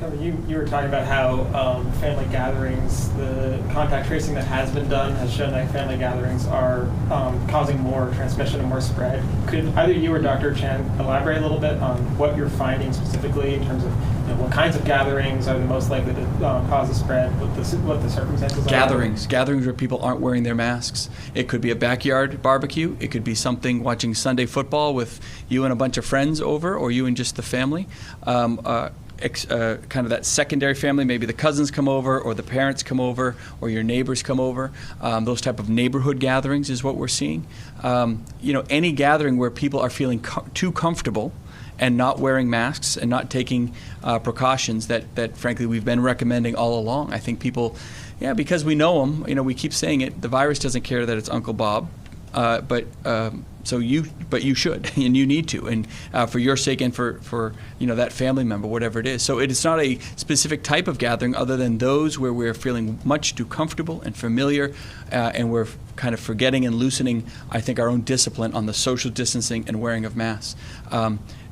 You were talking about how family gatherings, the contact tracing that has been done has shown that family gatherings are causing more transmission and more spread. Could either you or Dr. Chen elaborate a little bit on what you're finding specifically in terms of what kinds of gatherings are the most likely to cause the spread, what the circumstances are? Gatherings where people aren't wearing their masks. It could be a backyard barbecue. It could be something watching Sunday football with you and a bunch of friends over, or you and just the family. Kind of that secondary family, maybe the cousins come over or the parents come over or your neighbors come over. Those type of neighborhood gatherings is what we're seeing. Any gathering where people are feeling too comfortable and not wearing masks and not taking precautions that frankly we've been recommending all along. I think people, because we know them, we keep saying it, the virus doesn't care that it's Uncle Bob. But you should, and you need to, and for your sake and for that family member, whatever it is. So it is not a specific type of gathering other than those where we're feeling much too comfortable and familiar, and we're kind of forgetting and loosening, I think, our own discipline on the social distancing and wearing of masks.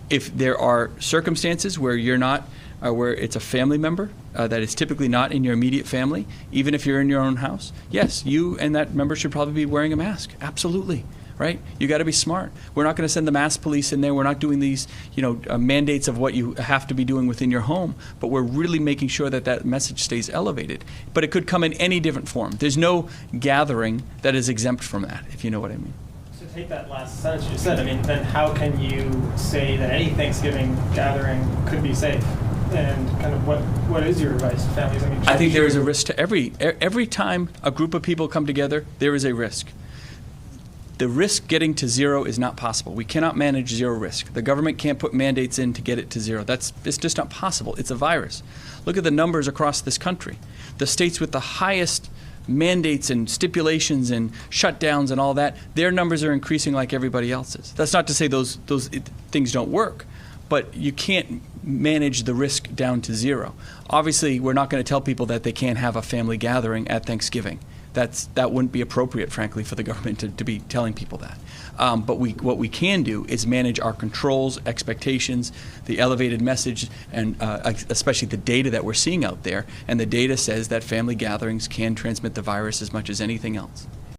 If there are circumstances where you're not, where it's a family member that is typically not in your immediate family, even if you're in your own house, yes, you and that member should probably be wearing a mask. Absolutely, right? You got to be smart. We're not going to send the mask police in there. We're not doing these, mandates of what you have to be doing within your home, but we're really making sure that message stays elevated. But it could come in any different form. There's no gathering that is exempt from that, if you know what I mean. Take that last sentence you said, then how can you say that any Thanksgiving gathering could be safe? And kind of what is your advice to families? I think there is a risk to every time a group of people come together, there is a risk. The risk getting to zero is not possible. We cannot manage zero risk. The government can't put mandates in to get it to zero. It's just not possible. It's a virus. Look at the numbers across this country. The states with the highest mandates and stipulations and shutdowns and all that, their numbers are increasing like everybody else's. That's not to say those things don't work, but you can't manage the risk down to zero. Obviously, we're not going to tell people that they can't have a family gathering at Thanksgiving. That wouldn't be appropriate, frankly, for the government to be telling people that. But what we can do is manage our controls, expectations, the elevated message, and especially the data that we're seeing out there. And the data says that family gatherings can transmit the virus as much as anything else.